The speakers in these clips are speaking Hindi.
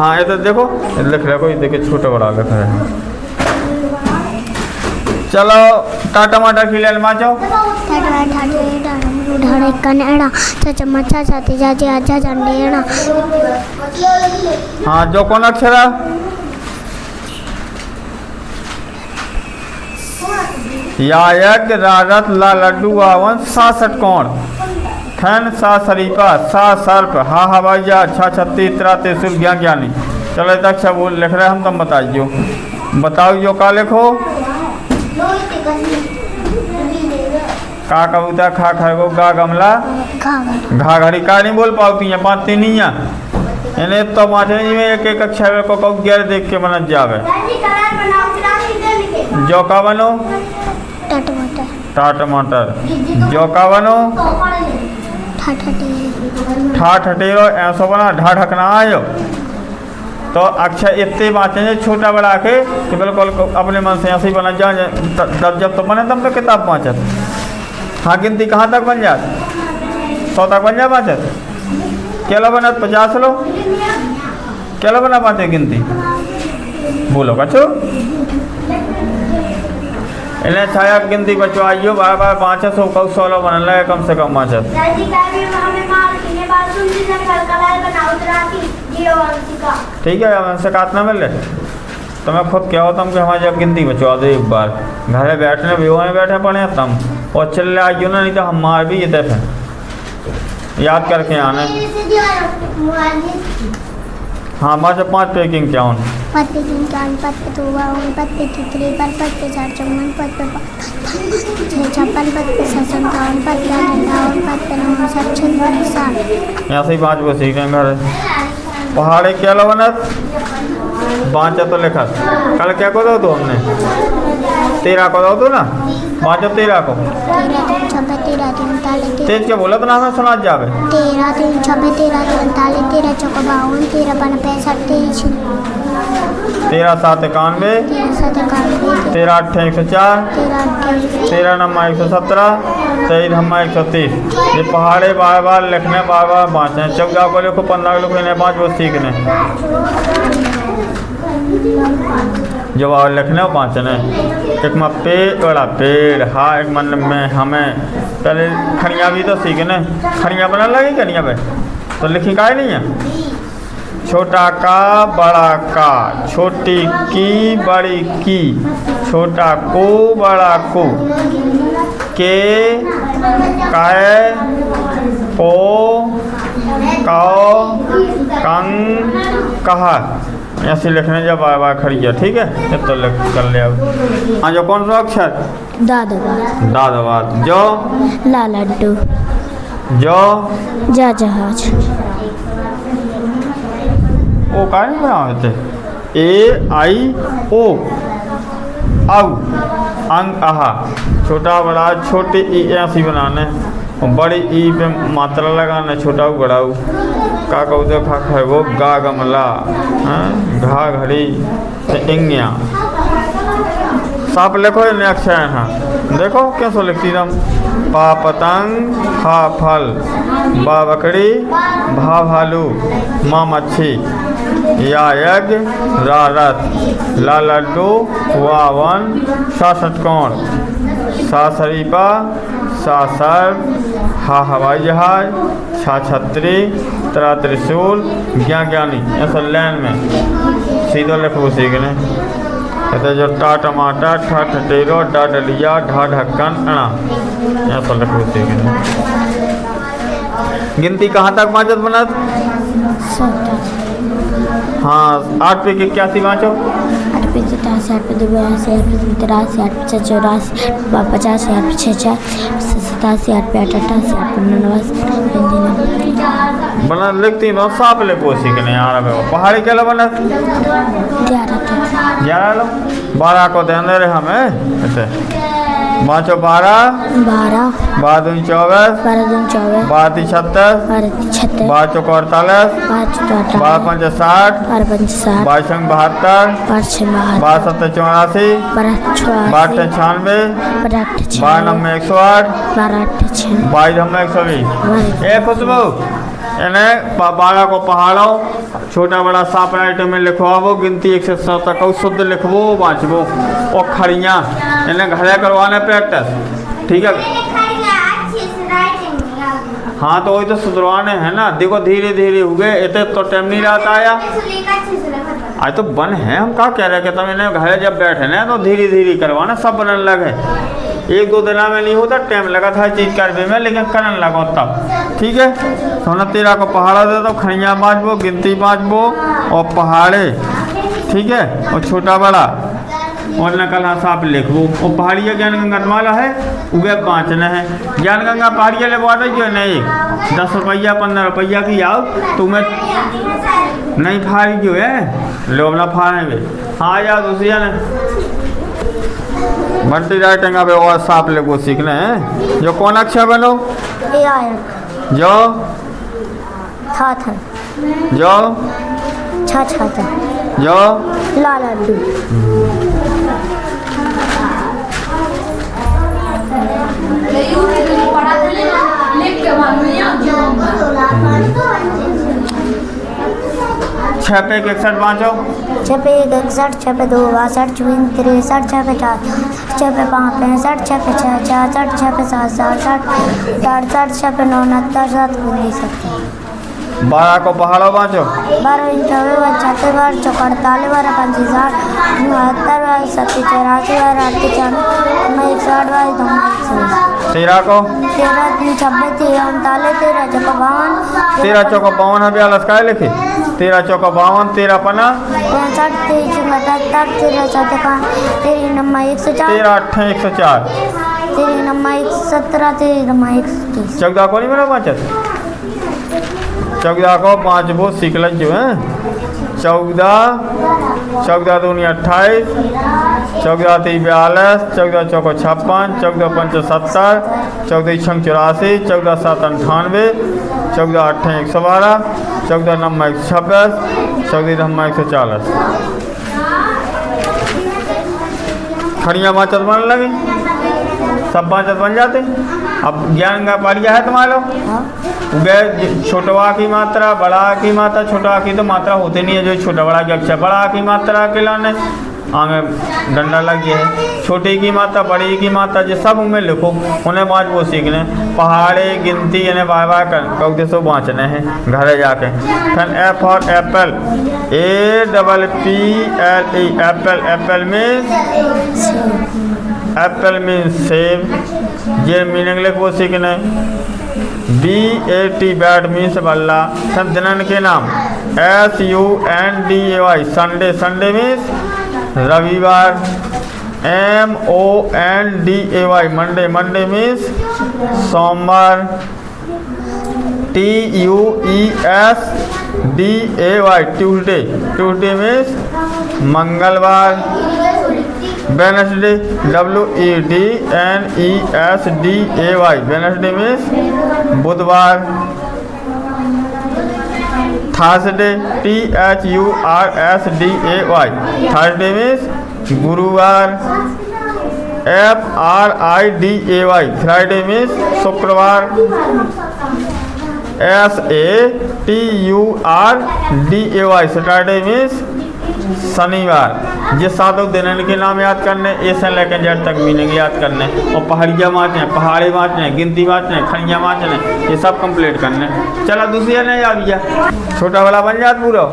हाँ ये तो देखो लिख रहे कोई देखिए छोटा बड़ा लिख रहे हैं। चलो टमाटर की ले माचो हाँ जो कौन अक्षर या यज्ञ रारत ला लड्डू आवन सा षटकोण खन सा शरीफा सा सर्प हा हवाई जहाज छा छत्ती त्रा त्रिशूल ज्ञानी। चलो इतना अच्छा बोल लिख रहे हम तुम बताइयो बताओ जो का लिखो का कबूतर खा खरगो गा गमला घा घड़ी का नहीं बोल पाती है पाँच तीन ही इन्हें तो पाँच में एक एक अक्षर को कब गैर देख के बन जावे। जो का बनो टमाटर जो का बनो ठा ठटेरो ऐसा बना ढा ढकना आयो। तो अक्षर इतने बाँचे छोटा बड़ा के कि बिल्कुल अपने मन से ऐसे ही बना जाए तब जब तो बने तब तो किताब पाँचत। हाँ गिनती कहाँ तक बन जात 100 तक बन जा पाँचत केला बना 50 लो केला बना पाते गिनती बोलो बच्चों इन्हें छाया गिनती बच्चों आइयो बार बार 500 16 बनने लगे कम से कम 500। ठीक है हमसे काटना मिल तो मैं खुद क्या होता हूँ कि हमारी जब गिनती बचवा दे एक बार घर बैठने विवो में बैठे पड़े तम और चल रहे आइयो ना नहीं तो हम मार भी ये देखें याद करके आने। हाँ मार 5 पैकिंग क्या उन पत्ते तीन चार पत्ते दो पत्ते तितली पर पत्ते 4 चौवन पत्ते 56 पत्ते 57 पत्ते 58 पत्ते 59 यहाँ से ही 5 को सीखें घर पहाड़ी क्या लो बनत 5 तो लिखा कल क्या को दो तो हमने 13 को दो तो ना 5 13 को 13 क्या बोला तो ना हमें सुना जावे 13 3 26 13 39 13 चौका 52 13 65 13 7 91 13 8 104 13 9 117 23 9 130 ये पहाड़े बार बार लिखने बार बार बाँचे 14 को लिखो 15 को लिखो इन्हें 5 वो सीखने जब और लिखने और बाँचने एक में बड़ा पेड़ हाँ एक मन में हमें पहले खड़िया भी तो सीखने खड़िया बना लगी खड़िया पे तो लिखी का ही नहीं है छोटा का बड़ा का छोटी की बड़ी की छोटा को बड़ा को के काय को कौ कंग कहा ऐसे लिखने जब बार बार खड़ी है। ठीक है ये तो लिख कर ले अब हाँ जो कौन सा अक्षर दादाबाद जो ला लड्डू जो जा जहाज ओ का नहीं बनाते ए आई ओ आउ अंग आहा छोटा बड़ा छोटे ई ऐसी बनाने और बड़ी ई पे मात्रा लगाना छोटा बड़ा का कौदे खा खरगो गा गमला घा घड़ी इंगिया साप लिखो इन्हें अक्षर हाँ देखो कैसे लिखती तुम पा पतंग फा फल बा बकरी भा भालू माँ मच्छी या यज्ञ रा रथ ला लड्डू वावन सा षटकोण सा शरीफा सा सर्प हा हवाई जहाज छा छतरी त्रा त्रिशूल ज्ञानी ऐसा लाइन में सीधा लिखो सीखने कहते जो टा टमाटर ठा ठटेरो डा डलिया ढा ढक्कन अणा ऐसा लिखो सीखने। गिनती कहाँ तक बाँचत बनत हाँ 8 पे 81 बाँचो 8 पे 87 8 पे 82 8 पे 83 8 पे 84 8 पे 50 8 पे 66 87 8 पे 88 8 पे 99 बना लिखती नो साफ लिखो सीखने यार पहाड़ी क्या लो बना 11 लो 12 को देने रहे हमें ऐसे 5 12 12 दूनी 24 12 तीन 36 12 चौक 48 12 5 60 12 संग 72 12 7 84 12 96 12 9 108 22 120 ए खुशबू इन्हें 12 को पहाड़ो छोटा बड़ा साफ राइट में लिखवाबो गिनती 1 से 100 तक शुद्ध लिखबो बाँचबो और खड़ियाँ इन्हें घरे करवाने प्रैक्टिस ठीक है। हाँ तो वही तो सुधरवाने हैं ना। देखो धीरे धीरे हो गए इतने तो टाइम नहीं रहता आया आज तो बन है। हम क्या कह रहे हैं कि तुम इन्हें घरे जब बैठे ना तो धीरे धीरे करवाना सब बनने लगे। 1-2 दिन में नहीं होता टाइम लगा था चीज़ करने में लेकिन करने लगा तब ठीक है। तो ना 13 को पहाड़ा दे दो खड़ियाँ बाँचबो गिनती बाँचबो और पहाड़े ठीक है और छोटा बड़ा और नकल साफ लिखबो और पहाड़िया ज्ञान गंगा वाला है उगे बाँचना है। ज्ञान गंगा पहाड़िया लगवा दो नहीं 10 रुपया 15 रुपया की आओ तुम्हें नहीं फाड़ी जो है लोग ना फाड़ेंगे। हाँ यार दूसरी ने मल्टी राइटिंग अब और साफ लिखो सीखना है। जो कौन अक्षर बनो जो था जो छा जो ला लड्डू छः 61 बाँचो 6 पे 1 61 6 पे 2 62 64 63 6 पे 4 6 पे 5 65 6 पे 6 66 6 पे 7 67 68 6 पे 9 69 7 19 12 को पहाड़ो बाँचो 12 54 36 44 45 60 69 70 84 88 160 13 को 13 3 26 39 13 चौका 52 13 चौका 52 है ब्याह लस्काए लिखे 13 चौका 52 13 पना 65 23 78 13 7 13 नम्मा 104 13 8 104 13 नम्मा 117 13 नम्मा 130 14 को नहीं मेरा बाँचत 14 को 5 वो सीख ल जो है 14 दूनी 28 14 3 42 14 चौको 56 14 5 70 14 6 84 14 7 98 14 8 112 14 9 126 14 9 140 खड़ियाँ बाँचत बन लगी सब बाँचत बन जाते। अब ज्ञान का पारिया है तुम्हारा गए छोटवा की मात्रा बड़ा की मात्रा छोटा की तो मात्रा होती नहीं है जो छोटा बड़ा की अक्षर बड़ा की मात्रा के लाने आगे डंडा लग गया है। छोटी की मात्रा बड़ी की मात्रा जो सब उनमें लिखो उन्हें बाँच वो सीखने पहाड़े गिनती इन्हें बार बार कर सो बाँचने हैं घर जाके। फिर एफ और Apple APPLE Apple Apple means सेब ये मीनिंग लिख वो सीखने। BAT बैट मीन्स बल्ला। सब दिनन के नाम SUNDAY संडे संडे मीन्स रविवार। MONDAY मंडे मंडे मीन्स सोमवार। TUESDAY ट्यूसडे ट्यूसडे मीन्स मंगलवार। वेडनेसडे WEDNESDAY वेडनेसडे मीन्स बुधवार। थर्सडे THURSDAY थर्सडे मीन्स गुरुवार। FRIDAY फ्राइडे मीन्स शुक्रवार। SATURDAY सैटरडे मीन्स शनिवार। ये सातों दिन के नाम याद करने ए से लेकर जेड तक मीनिंग याद करने और पहाड़ियाँ बाँचने पहाड़े बाँचने गिनती बाँचने खड़ियाँ बाँचने ये सब कंप्लीट करने। चलो दूसरी नहीं आ गया छोटा वाला बन जात पूरा।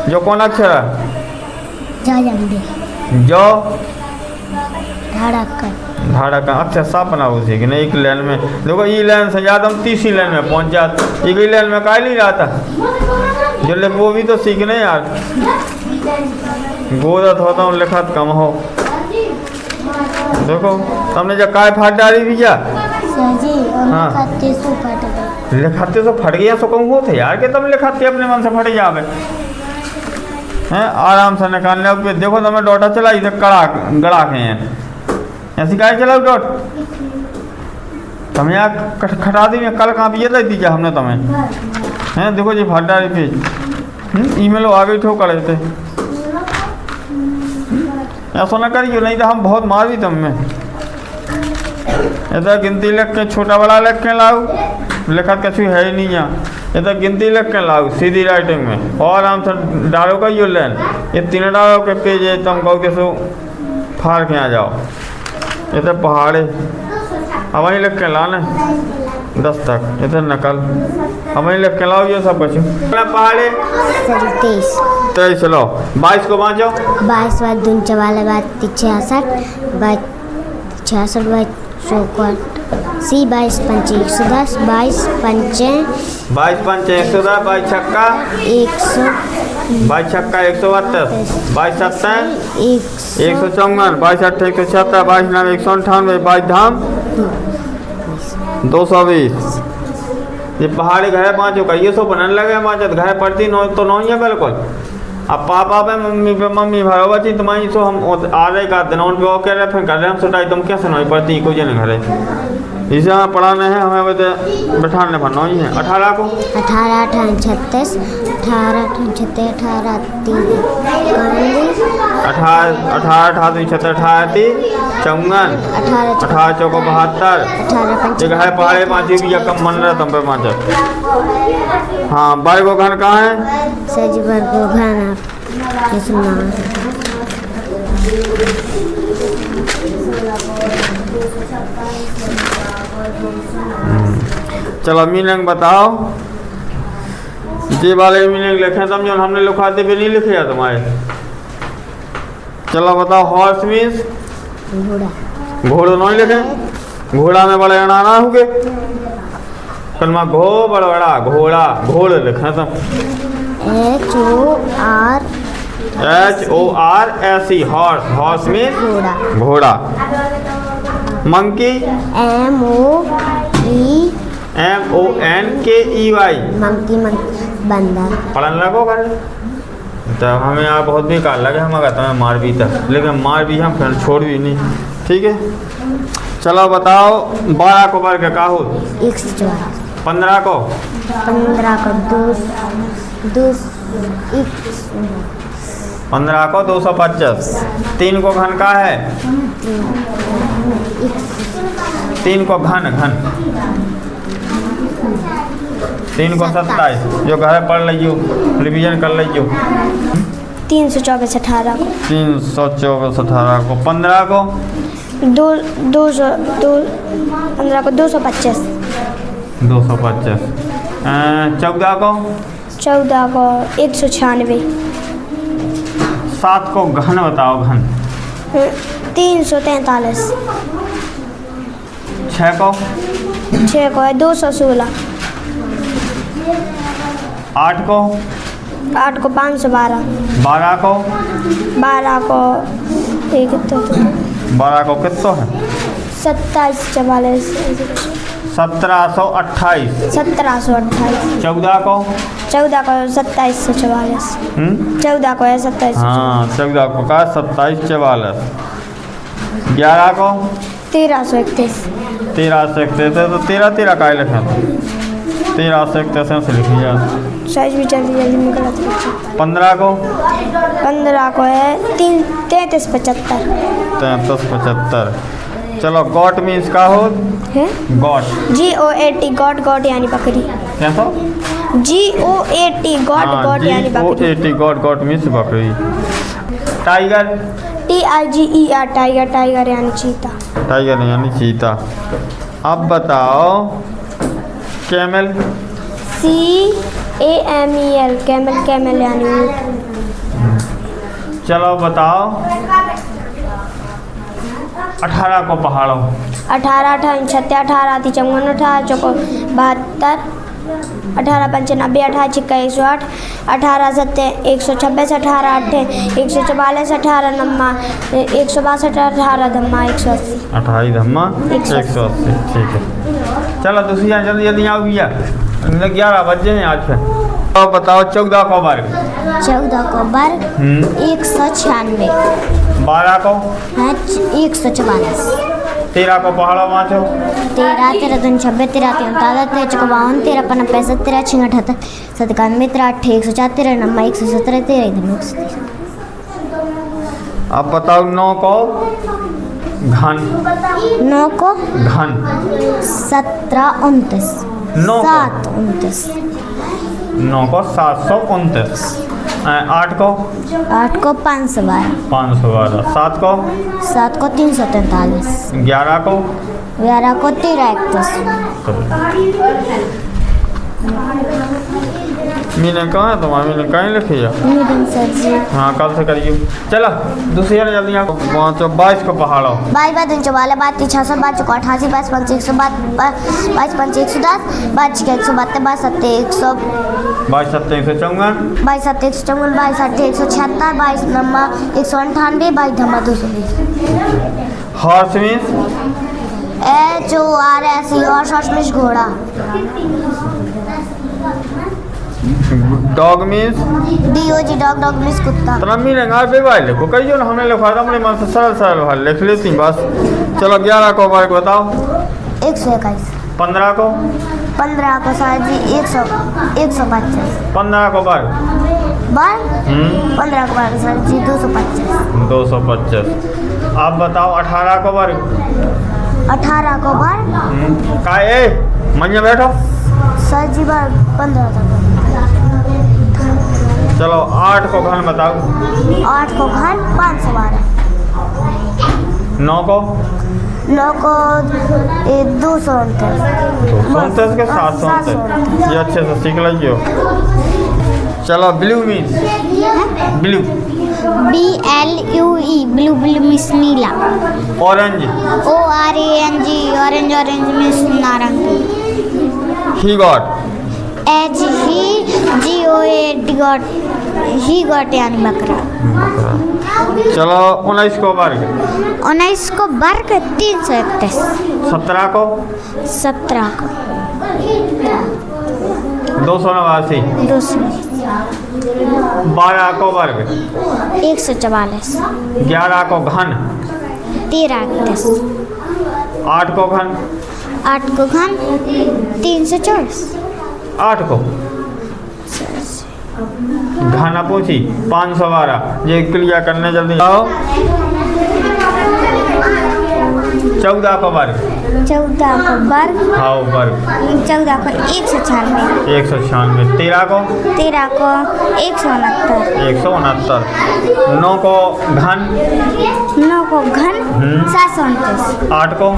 जो कौन अक्षर है जो धड़कन अक्षर साफ बना वो सीखने एक लाइन में। देखो ये लाइन से ज़्यादा हम तीसरी लाइन में पहुँच जाते एक ही लाइन में का नहीं रहा था जो लिख वो भी तो सीखने यार गोदत होता हूँ लिखत कम हो। देखो तुमने जब काय फाट डाली भैया हाँ लिखाते तो फट गया सो कहूँ होते यार कि तुम लिखाते अपने मन से फट जावे हैं आराम से निकालने पे। देखो तुम्हें डोटा चलाई तो गड़ा के हैं ऐसी काय चलाओ डॉट तुम यहाँ खटा दी कल कहाँ भी दे दीजिए हमने तुम्हें हैं। देखो जी फट डाली पेज ईमेल आ गई ठो कर थे ऐसा ना करिए नहीं तो हम बहुत मार भी तुम में। ऐसा गिनती लिख के छोटा बड़ा लिख के लाओ लिखत कछु है ही नहीं यहाँ ये तो गिनती लिख के लाओ सीधी राइटिंग में और आराम से डालो का यो लेन ये तीन डालो के पेज है तुम कहो के सो फाड़ के आ जाओ। ये तो पहाड़े अब वहीं लिख के लाना 10 तक ये तो नकल अब वहीं लिख के लाओ ये सब कुछ पहाड़े 23 लो 22 को बाँचो 22 बाद 2 44 बाद 66 बाद 66 बाद 64 सी 22 पंचे 110 22 पंचे 110 22 छक्का 100 22 छक्का 132 22 सत्तर 154 22 अट्ठे 176 22 9 198 22 धाम 220। ये पहाड़ी घर पाँचों का ये सो बनने लगे पाँच घर पड़ती नो तो नहीं है बिल्कुल। अब पापा पे मम्मी भरो बची तुम्हारी सो हम आ रहे का दिनों पे वो कह रहे फिर कर रहे हम सुटाई तुम क्या सुनाई पड़ती कोई जन घरे इसे हमें पढ़ाना है हमें बता बैठाने भरना ही है। 18 को 18 36 18 36 18 3 18 54 18 चौको 72 जगह पहाड़े पाँच भी कम मन रहा तुम पे पाँच। हाँ वर्ग घन कहाँ है सज वर्ग घन चलो मीनिंग बताओ जी वाले मीनिंग लिखे समझो हमने लिखाते भी नहीं लिखे तुम्हारे। चलो बताओ हॉर्स मीन्स घोड़ा घोड़ा नहीं लिखे घोड़ा में बड़े अनाना होगे कलमा घो बड़ा घोड़ा घोड़ लिखे तुम HORSE हॉर्स हॉर्स मीन्स घोड़ा। मंकी MONKEY मंकी बंदर पढ़ने लगो कर तो हमें यहाँ बहुत बेकार लगे हम अगर तुम्हें मार भी तक लेकिन मार भी हम फिर छोड़ भी नहीं ठीक है। चलो बताओ 12 को वर्ग का हो 15 को 15 को 225 3 को घन का है 3 को घन 3 को 27 जो घर पढ़ लीजिए रिवीजन कर लीजिए 324 18 को 324 18 को 15 को 15 को 225 225 14 को 196 7 को घन बताओ घन 343 6 को है 216 8 को 512 12 को 12 को एक तो 12 को कितना है 27 44 1728 14 को 27 से 44 14 को है 27 हाँ 14 को का 27 44 11 को 1331 तो 13 का लिखा 1331 से लिखी जाए साइज भी जल्दी निकल 15 को 15 को है 3375 चलो गॉट मीन्स का हो है गॉट GOAT गॉट यानी बकरी क्या तो GOAT गॉट यानी बकरी गॉट मीन्स बकरी। टाइगर TIGER टाइगर यानी चीता यानी चीता। अब बताओ कैमल CAMEL कैमल यानी ऊँट। चलो बताओ 18 को पहाड़ों 18 36 18 54 18 चौको 72 18 95 18 छिक्का 108 18 7 126 18 8 144 18 नम्मा 162 18 धम्मा 180 28 धम्मा 180 ठीक है। चलो दूसरी जल्दी आओ भैया 11 बजे हैं आज फिर। तो बताओ 14 को वर्ग 196 12 को 144 13 को पहाड़ों माचो 13 13 3 26 13 3 39 13 52 13 55 65 13 6 78 97 13 8 104 13 9 117 13 अब बताओ 9 को घन 9 को घन 17 29 9 7 29 9 को 729, 8 को 8 को 512, 512, 7 को 7 को 343, 11 को 11 को 1331। मीने कहाँ है तुम्हारा? मीने कहीं लिखी है? मीडियम सर जी। हाँ कल से करिए। चलो दूसरी वाली जल्दी आप 22 को पहाड़ो। 22 बाई 3 44, 22 600, 22 88, 22 5 100, 22 5 110, 22 6 172, 22 7 100, 22 7 154, 22 7 154, 22 8 176, 22 9 198, 22 धमा 220। Horse means HORS horse means घोड़ा। Dog means DOG dog means कुत्ता। तना मिलेंगे बेबाई लिखो कहियो ना, हमने लिखवा था अपने मन से सरल सरल भाई लिख लेती बस। चलो 11 को बार बताओ। 121। 15 को 15 को सर जी 125। 15 को बार 15 को बार सर जी 225। 225। आप बताओ 18 को बार। 18 को बार का ए मंजे बैठो सर जी बार 15 तक। चलो 8 को घन बताओ। 8 को घन 512। 9 को 9 को 229। 229 के 729। ये अच्छे से सीख लीजिए। चलो blue means blue. BLUE blue means नीला। ऑरेंज ORANG ऑरेंज मीन्स नारंगी। ही गॉट ही गॉट यानी बकरा। चलो 19 को वर्ग। 19 को वर्ग 331। 17 को 17 को 289। 200। 12 को वर्ग। 144। 11 को घन। 1331। 8 को घन। 8 को घन 324। 8 को घना पूछी 512। ये क्लियर करने जल्दी आओ। 14 को वर्ग। 14 को वर्ग। हाँ वर्ग 14 को 196। 196। 13 को 13 को 169। 169। 9 को घन। 9 को घन 729। 8 को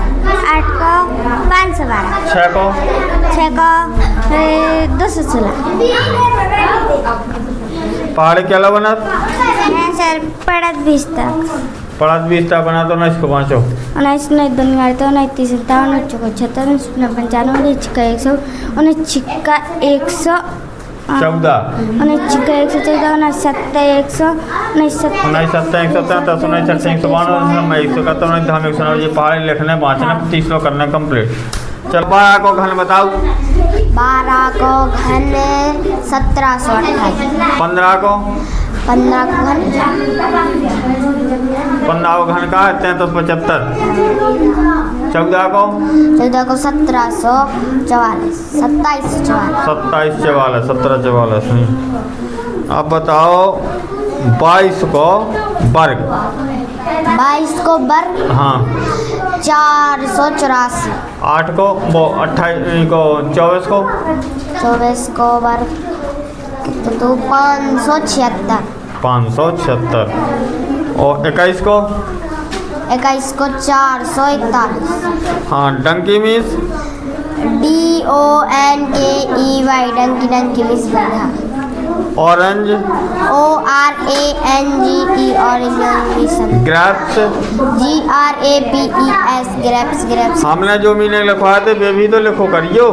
512। 6 को 6 को 216। पहाड़ के अलावा बना हाँ सर पढ़त 20 तक। पढ़त 20 तक बना तो 19 को पाँचो। 19 नहीं 2 29 30 57 56 57 95 100 19 छिक्का 100 14 19 छिक्का 114 19 7 100 19 7 19 7 137 19 7 152 171 धाम 109। ये पहाड़ लिखने बाँचना 30 लोग करना कंप्लीट। चल 12 को घन बताओ। 12 को घन 1728। 15 को 15 को घन 15 को घन का 3375। 14 को 14 को 1744 2744। 2744 1744। अब बताओ 22 को वर्ग। 22 को वर्ग हाँ 484। 8 को वो 28 को 24 को 24 को वर्ग तो 576। 576। और 21 को 21 को 441। हाँ donkey means DONKEY donkey means गधा। Orange ORANGE orange means grapes GRAPES grapes. हमने जो मीनिंग लिखवाए थे वे भी तो लिखो करियो।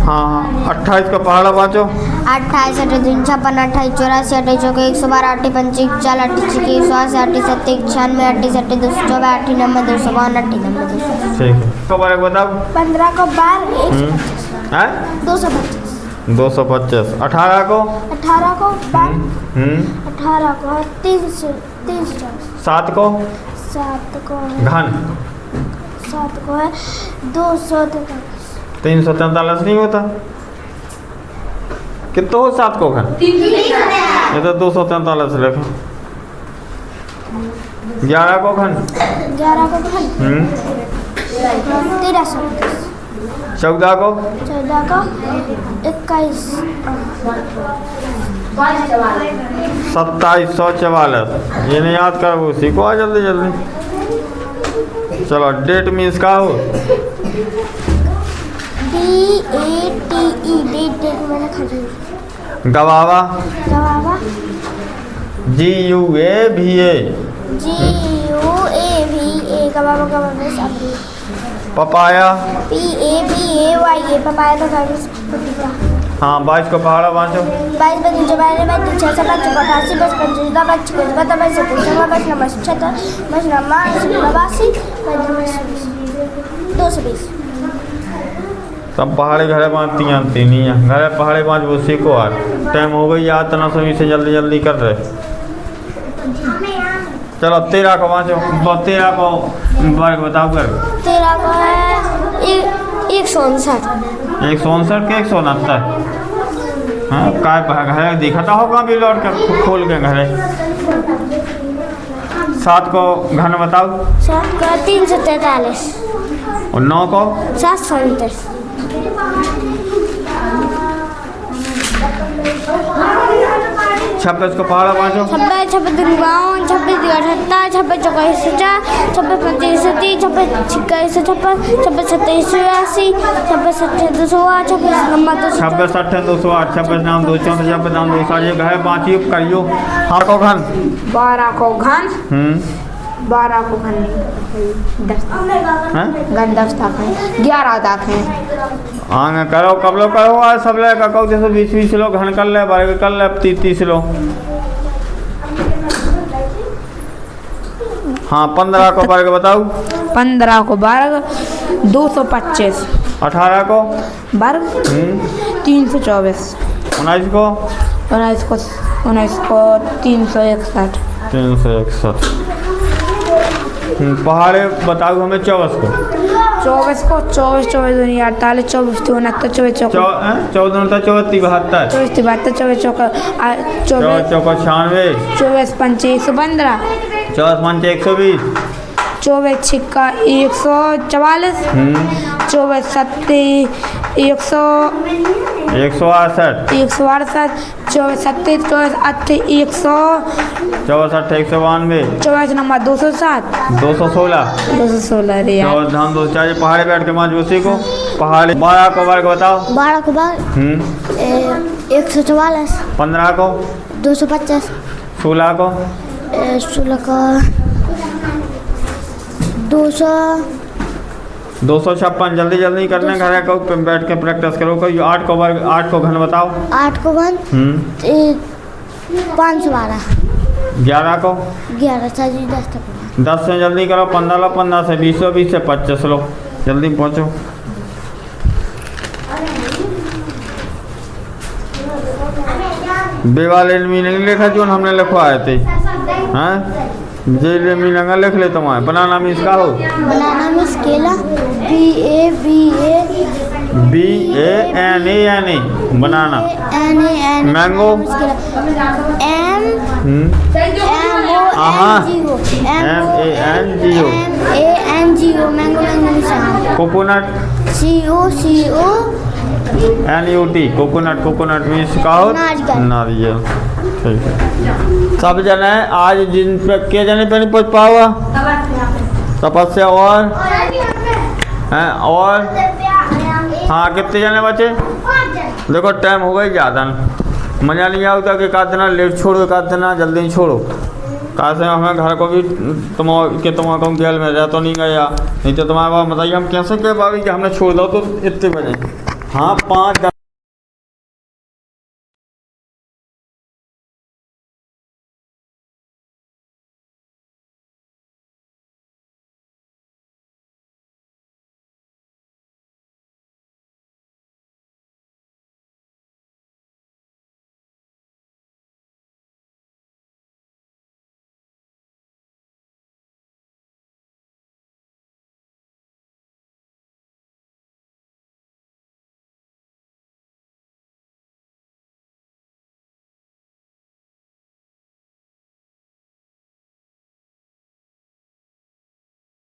हाँ 28 का पहाड़ा पाँचो। 28 28 56 28 84 28 112 28 25 40 28 180 28 97 98 224 98 252 98 ठीक है तो बारे बताओ। 15 को बार है 225। 225। 18 को 18 को बार 18 को 340। 7 को 7 को घन 7 को है 243। 343 नहीं होता कितना हो 7 को घन। ये तो 243 लिखो। 11 को घन 11 को घन 1330। 14 को 14 को 21 2744। ये नहीं याद कर वो सीखो आ जल्दी जल्दी। चलो डेट मीन्स का हो DATE डेट मैंने खड़ी। Guava guava GUAVA। GUAVA guava guava सबरी। पपाया PAPAYA पपाया तो पपीता। हाँ 22 को पहाड़ा बांचो 22 बजे जबाने में 6 से 5 88 बस 55 दबा 55 दबा से 55 नंबर 76 बस नंबर 89 220। सब पहाड़े घरे बांधती आती नहीं है घरे पहाड़े बांध वो सीखो यार। टाइम हो गई याद तना सभी से जल्दी जल्दी कर रहे। चलो 13 को बांचो 13 को वर्ग बताओ कर। 13 को है 159। 159 के 169। हाँ काय घरे दिखाता होगा भी लौट के खोल के घरे। 7 को घन बताओ। 7 को 343 और 9 को 729। 26 को पहाड़ा बांचो 26 26 52 26 78 26 24 26 25 30 26 26 56 26 27 82 26 27 208 26 नंबर 26 28 208 26 नाम 214 26 नाम 260 ये घरे बांची करियो। हाँ को घन 12 को घन 12 को घन 10 हैं घन 10 तक है 11 तक है। आगे करो कब लो करो आज सब ले कहो जैसे 20 लो घन कर ले 12 कर ले 30 लो। हाँ 15 को वर्ग बताओ। 15 को वर्ग 225। 18 को वर्ग 324। 19 को 19 को 361। 361। पहाड़े बताओ हमें 24 को 24 को 24 24 दूनी 48 24 69 24 14 74 72 24 72 24 चौका 94 24 25 15 24 5 120 24 छिक्का 144 24 सत्ती 168 168 24 सत्ती 24 80 100 24 8 192 24 नंबर 207 216 216 रे यार। 24 धाम 2 चाहिए पहाड़े बैठ के माज उसी को पहाड़ी 12 को वर्ग बताओ। 12 को वर्ग 144 15 को 250 16 को 16 को 256 जल्दी जल्दी करने घरे को बैठ के प्रैक्टिस करो। कोई 8 को वर्ग 8 को घन बताओ। 8 को घन 512 11 को 11 साजी 10 तक 10 से जल्दी करो 15 लो 15 से 20 लो 20 से 25 लो जल्दी पहुँचो। बेवाले मीनिंग लिखा जो हमने लिखवाए थे। हाँ जे मीनिंग लिख ले तुम्हारे बनाना मीन्स का हो। बनाना मीन्स केला BANANA banana. Mango MANGO mango mango. Coconut NUT coconut means का हो नारियल। ठीक है सब जने आज जिन पे के जने पे नहीं पहुँच पाओ तपस्या और हैं और हाँ कितने जने बचे। देखो टाइम हो गई ज़्यादा मज़ा नहीं आता कि का देना लेट छोड़ो का देना जल्दी नहीं छोड़ो कहा से हमें घर को भी तुम्हारा गेल में रह तो नहीं गया नहीं तो तुम्हारे बाप बताइए हम कैसे कह पाएंगे कि हमने छोड़ दो तो इतने बजे। हाँ 5-10